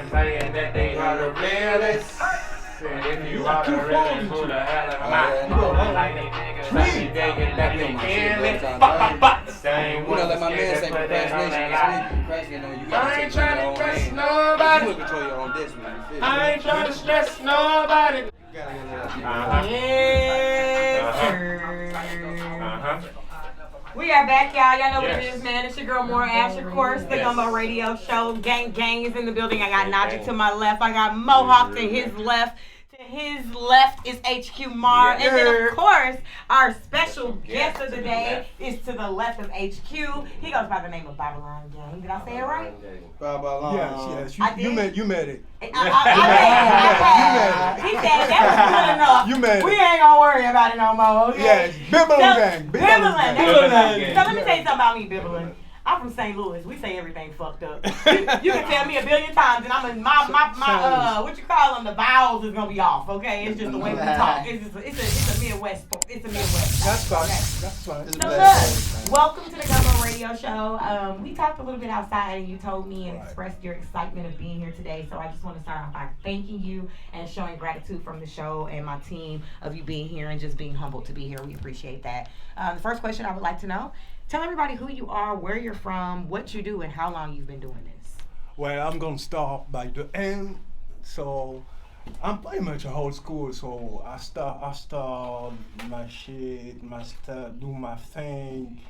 niggas saying that they are the realest. And if you are the realest, who the hell am I? Like these niggas say they get that they careless. Same You know, like my man say, procrastination is sweet. Procrastinate on you. You gotta take your own hand. You will control your own destiny. I ain't trying to stress nobody. We are back, y'all. Y'all know what it is, man. It's your girl, Maura Ash, of course. The Gumbo Radio Show. Gang is in the building. I got Najee to my left. I got Mohawk to his left. To his left is HQ Mar. And then, of course, our special guest of the day is to the left of HQ. He goes by the name of Bibalou Gang. Did I say it right? Bibalou. Yes. You made it. I did. He said that was good enough. You made it. We ain't gonna worry about it no more, okay? Yes, Bibalou Gang. Bibalou. So let me tell you something about me, Bibalou. I'm from St. Louis. We say everything fucked up. You can tell me a billion times, and my what you call them, the vowels is gonna be off. Okay, it's just the way we talk. It's a Midwest. It's a Midwest. That's fine. Okay? That's fine. So look, welcome to the Gumbo Radio Show. We talked a little bit outside, and you told me and expressed your excitement of being here today. So I just want to start off by thanking you and showing gratitude from the show and my team of you being here and just being humbled to be here. We appreciate that. The first question I would like to know. Tell everybody who you are, where you're from, what you do, and how long you've been doing this. Well, I'm going to start by the end. So I'm pretty much a old school. So I start my shit, do my thing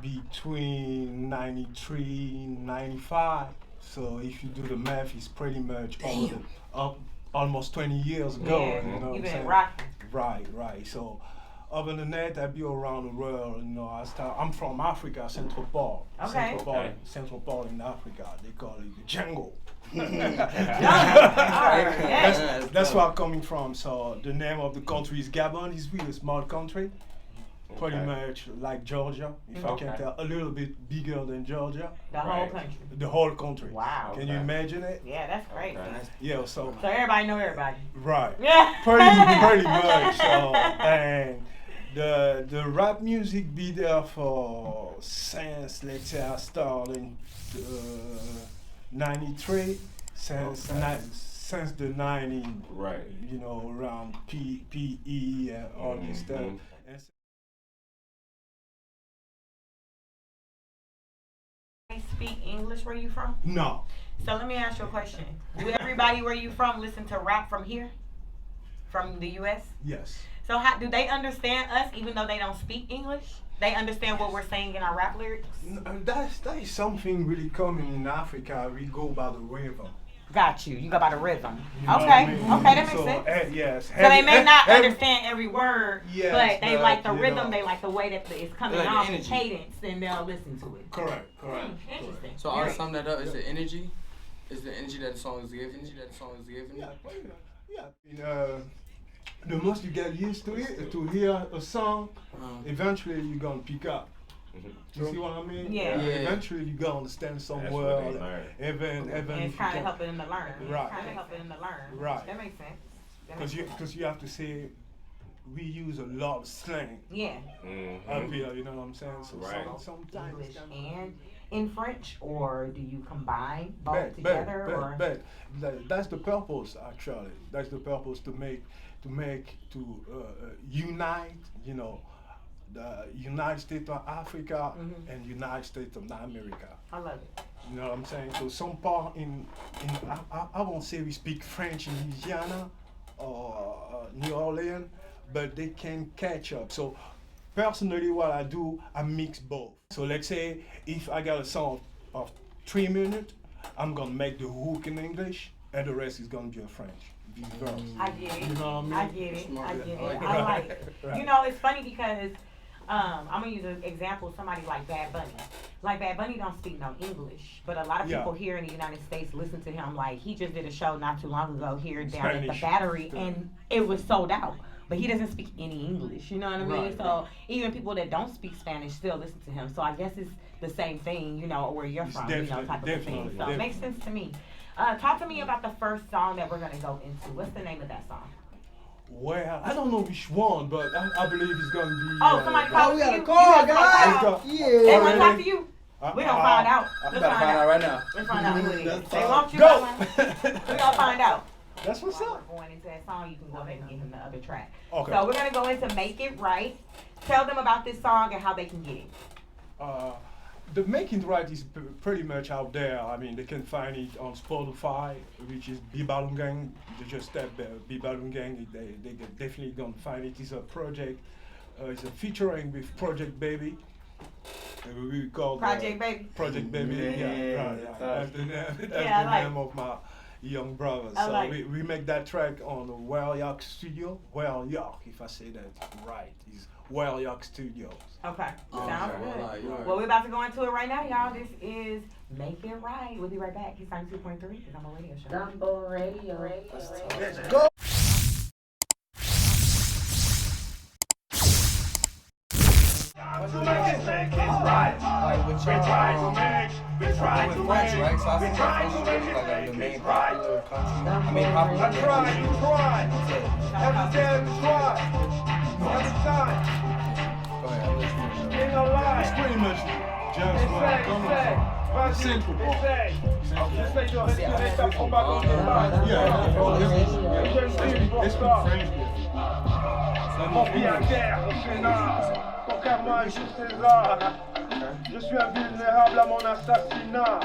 between 93 and 95. So if you do the math, it's pretty much almost 20 years ago. Yeah, you know you've what I'm been saying? rocking. Right. So other than that, I be around the world. You know, I'm from Africa, Central Park. Okay. Central Park in Africa. They call it the jungle. That's where I'm coming from. So the name of the country is Gabon. It's really a small country. Pretty much like Georgia, if I can tell, a little bit bigger than Georgia. The whole country. The whole country. Wow. Can you imagine it? Yeah, that's great. Yeah, so everybody know everybody. Right. Yeah. Pretty much. So, and the rap music be there for since, let's say, I started in 93, since the 90s, you know, around PE and all this stuff. Speak English where you from? No. So let me ask you a question. Do everybody where you from listen to rap from here? From the US? Yes. So how do they understand us even though they don't speak English? They understand what we're saying in our rap lyrics? That is something really common in Africa. We go by the rhythm. Got you. You go by the rhythm. You know okay. what I mean? Okay, that makes sense. Yes. So they may not understand every word, but they like the rhythm. Know. They like the way that it's coming like off, the the cadence, and they'll listen to it. Correct. Interesting. So I'll sum that up. Is the energy? Is the energy that the song is giving? Yeah. The most you get used to it, to hear a song, eventually you're gonna pick up. You see what I mean? Yeah. Eventually you're gonna understand somewhere. Even it's kind of helping them to learn. Right. Kind of helping them to learn. Right. That makes sense. Because you have to say, we use a lot of slang. Yeah. Up here, you know what I'm saying? So sometimes English and in French, or do you combine both but that's the purpose actually. That's the purpose to unite, you know, the United States of Africa and United States of America. I love it. You know what I'm saying? So some part I won't say we speak French in Louisiana or New Orleans, but they can catch up. So personally what I do, I mix both. So let's say if I got a song of 3 minutes, I'm gonna make the hook in English and the rest is gonna be in French. I get it. You know what I mean? I get it. I like it. Right. You know, it's funny because I'm gonna use an example of somebody like Bad Bunny. Like Bad Bunny don't speak no English, but a lot of people here in the United States listen to him. Like he just did a show not too long ago here down at the Battery, and it was sold out. But he doesn't speak any English, you know what I mean? So even people that don't speak Spanish still listen to him. So I guess it's the same thing, you know, where you're from, you know, type of thing. So it makes sense to me. Talk to me about the first song that we're gonna go into. What's the name of that song? Well, I don't know which one, but I believe it's gonna be. Somebody called we you. got a call, guys. They want to talk to you. We gonna find out. I'm about to find out right now. Let's find out who it is. They want you. Go. We gonna find out. That's what's While up. we're going into that song, you can go ahead and give him the other track. Okay. So we're gonna go into Make It Right. Tell them about this song and how they can get it. The Making It Right is pretty much out there. I mean, they can find it on Spotify, which is Bibalou Gang. They just tap Bibalou Gang. They definitely gonna find it. It's a project. It's a featuring with Project Baby. We call Project Baby. Project Baby. Yeah, right. That's the name of my young brother. I So like we make that track on the Well York Studio. Well York, if I say that right, is Well York Studios. Okay. Sounds good. Right. Well, we're about to go into it right now, y'all. This is Make It Right. We'll be right back. He's on 2.3 because I'm a radio show. Gumbo Radio. Let's go. With French, right? So I think French is like the main popular country. I mean, popular. Every day we try. Every time. Go ahead, I'm listening. Ain't no lie. It's pretty much just Essaye, what I'm coming essaye. from. Vas-y, Central Park. essaye. J'essaie de respirer ta propagande normale. Je suis pour They speak ça. French there. Mon pied à terre, au Sénat. Contrairement à Jules César, je suis invulnérable à mon assassinat.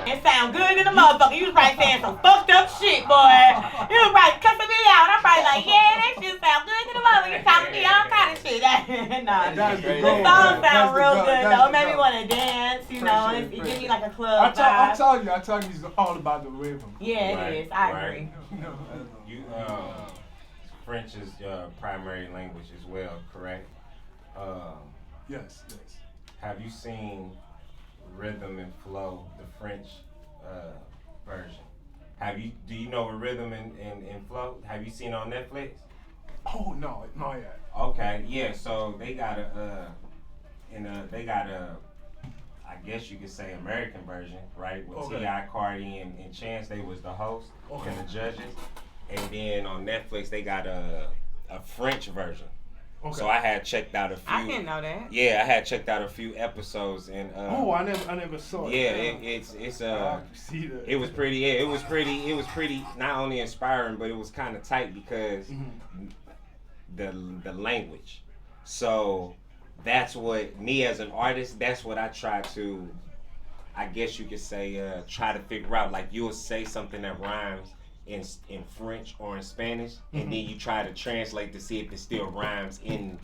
It sound good in the motherfucker. You was probably saying some fucked up shit, boy. You was probably cussing me out. I'm probably like, yeah, that shit sound good in the motherfucker. You telling me all kind of shit. Nah, That's the the goal. song That's sound the real goal. good That's though. It the made me goal. want to dance, you know. It give me like a club I vibe. tell you, it's all about the rhythm. Yeah, Right, it is. I right. agree. You French is your primary language as well, correct? Yes. Have you seen Rhythm and Flow, the French version? Do you know a Rhythm and Flow? Have you seen it on Netflix? Oh no, not yet. Okay, yeah. So they got I guess you could say American version, right? With Okay. T.I., Cardi, and Chance, they was the hosts Okay. and the judges. And then on Netflix, they got a French version. Okay. So I had checked out a few. I didn't know that. Yeah, I had checked out a few episodes, and I never saw it. yeah, it's I have to see that. it was pretty. Yeah, it was pretty. Not only inspiring, but it was kind of tight because the language. So that's what me as an artist. That's what I try to. I guess you could say try to figure out. Like you'll say something that rhymes in French or in Spanish, and then you try to translate to see if it still rhymes in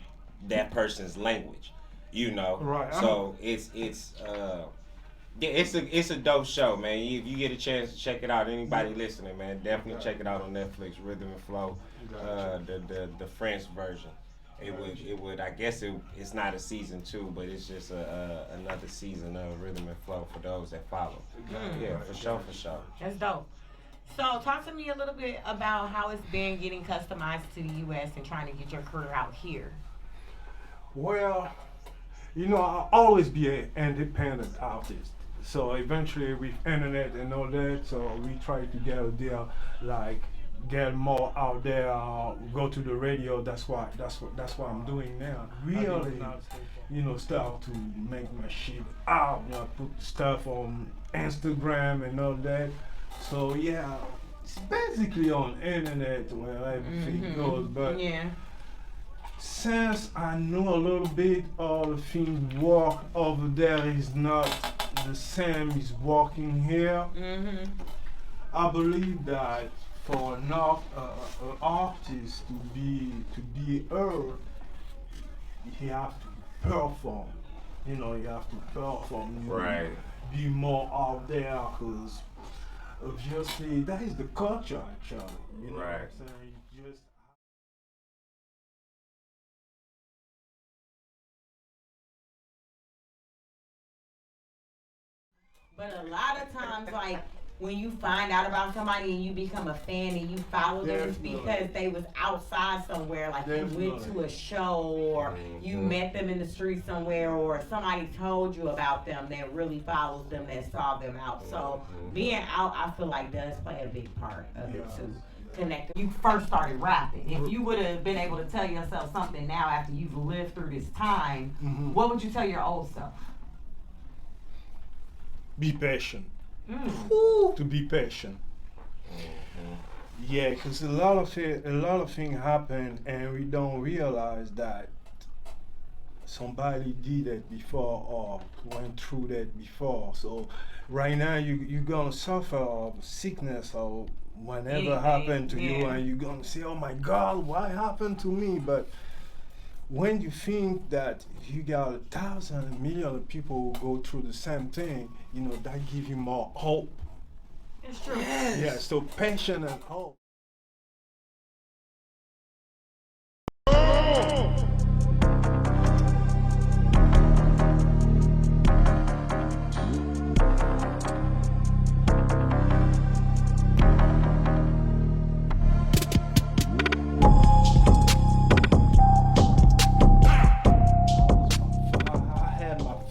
that person's language. You know. Right. So it's yeah, it's a dope show, man. If you get a chance to check it out, anybody listening, man, definitely check it out on Netflix. Rhythm and Flow, the French version. It would I guess it's not a season 2, but it's just another season of Rhythm and Flow for those that follow. Yeah, for sure. That's dope. So talk to me a little bit about how it's been getting customized to the U.S. and trying to get your career out here. Well, I'll always be an independent artist. So eventually with internet and all that, so we try to get out there, like get more out there, go to the radio. That's what I'm doing now. Really, start to make my shit out, put stuff on Instagram and all that. So yeah, it's basically on internet where everything goes. But yeah. since I know a little bit all the things work over there is not the same as working here, I believe that for an artist to be heard, he have to perform. You have to perform. Right. Be more out there, because obviously that is the culture actually. Right. So you just But a lot of times, like, when you find out about somebody and you become a fan and you follow them, it's because they was outside somewhere, like you went to a show or you met them in the street somewhere or somebody told you about them that really follows them, that saw them out. So being out, I feel like does play a big part of it too. connected. You first started rapping. If you would have been able to tell yourself something now after you've lived through this time, what would you tell your old self? Be patient. To be patient. Yeah, because a lot of things happen and we don't realize that somebody did it before or went through that before. So right now you're gonna suffer of sickness or whatever happened to you, and you're gonna say, "Oh my God, what happened to me?" But when you think that you got 1,000 million of people who go through the same thing, you know, that gives you more hope. It's true. Yeah, so patience and hope.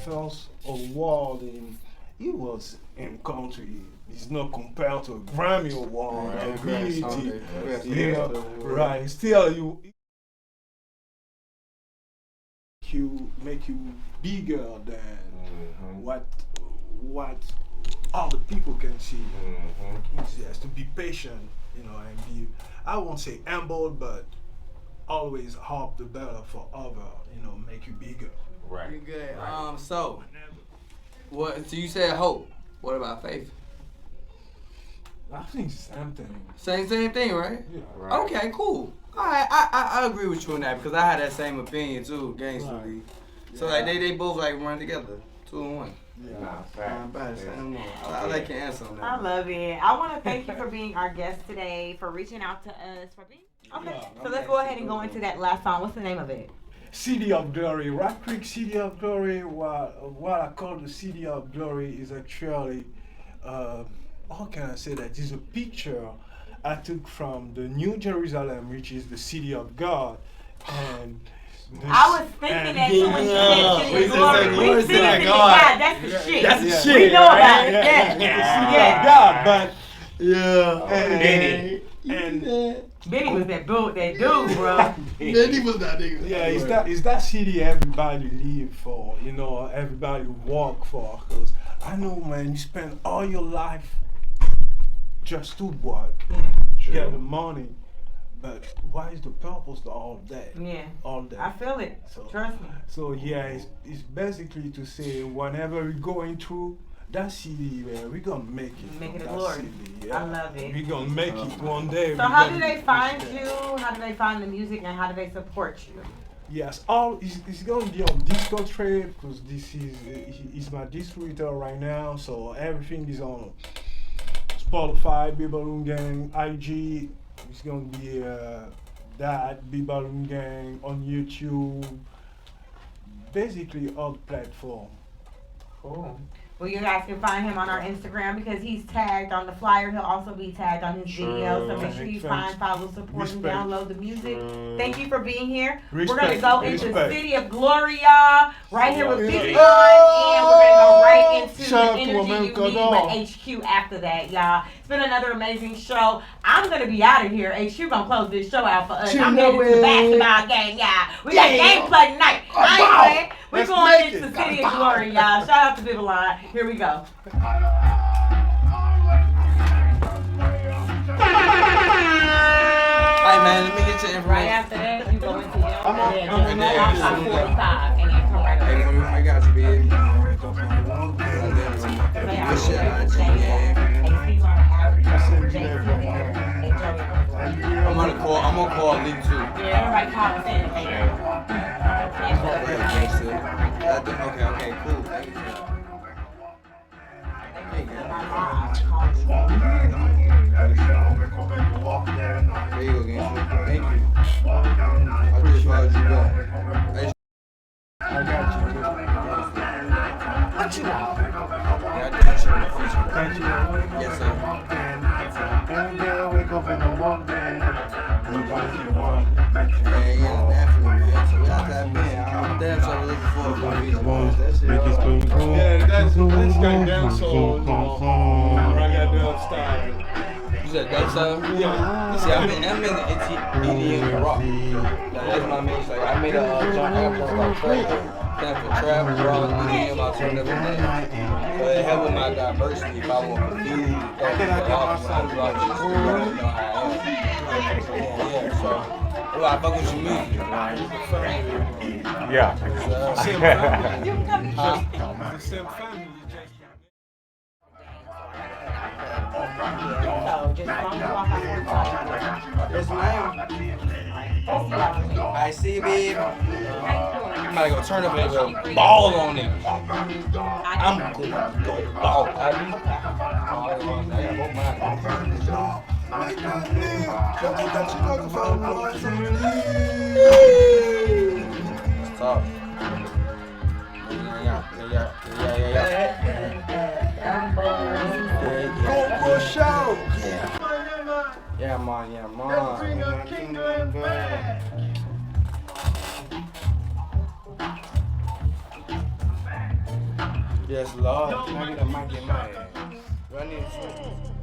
First award it was in country. It's not compared to a Grammy award or BET. You know, right? Still, you make you bigger than what other people can see. It's just to be patient, you know, and be, I won't say humble, but always hope the better for other, you know, make you bigger. Right. You good. Right. So you said hope. What about faith? I think same thing. Same thing, right? Yeah. Right. Okay, cool. Alright, I agree with you on that because I had that same opinion too, Gangster Right. League. So like they both like run together, 2 and 1. Yeah. Nah, facts. I like your answer on that. I love it. I want to thank you for being our guest today, for reaching out to us, for being. Okay, so let's go ahead and go into that last song. What's the name of it? City of Glory. Rock Creek City of Glory. What I call the City of Glory is actually, how can I say that? It's a picture I took from the New Jerusalem, which is the City of God. And I was thinking that too when you said City of Glory. We see City of God. That's the shit. That's the We shit. know about it. Yeah. Yeah. God, but Benny. and Benny was that dude, bro. Benny was that nigga. yeah, it's that city everybody live for, you know, everybody work for. Cause I know, man, you spend all your life just to work, get the money, but what is the purpose of all that? Yeah. All that. I feel it. Trust me. So yeah, it's basically to say whenever we're going through that city, we're gonna make it. Make it a that glory. city, yeah. I love it. We're gonna make it one day. So how do they find you? How do they find the music, and how do they support you? Yes, it's gonna be on Disco Trade because this is my distributor right now. So everything is on Spotify, Bibalou Gang, IG. It's gonna be that Bibalou Gang on YouTube. Basically all platforms. Cool. Well, you guys can find him on our Instagram because he's tagged on the flyer. He'll also be tagged on his video. So make sure you find, follow, support, and download the music. Thank you for being here. We're going to go into City of Glory, y'all. Right here with Big One. And we're going to go right into the energy you need with HQ after that, y'all. It's been another amazing show. I'm going to be out of here. HQ going to close this show out for us. I'm headed to the basketball game, y'all. We got gameplay tonight. I ain't playing. We're going into City of Glory, y'all. Shout out to Bibalou. Here we go. Alright, man, let me get your information. Right after that, you go into your I'm on 45 and then come right Hey, over. I got you, baby. This shit, I'm gonna call Lee too. Yeah, everybody call us in. Okay, cool. Thank you. There you go, gangster. Thank you. I just followed you back. I got you. What you know? Yeah, I do that shit in the future. Thank you. Yes, sir. Every day I wake up in the morning, Yeah, definitely, man. So we got that man. I'm damn sure looking forward to these boys. That shit. Yeah, that's kind of dancehall, you know, raggadoon style. You said dope style? Yeah. You see, I'm in EDM and rock. That's my main style. I made a jump called Trap. Stand for trap, rock, EDM, alternative, and dance. So it helped with my diversity if I want confused. Off my rock, just to know how I am. Yeah, so. Well, I fuck with your music. Yeah. So just long as you walk out there, Yes, ma'am. I see, babe. I'm about to go turn up and go ball on it. I'm going to go ball. I got both mine. It's tough. GUMBOSHOW. Yeah, man. Yes, Lord. Can I get a mic in my ass? Run in.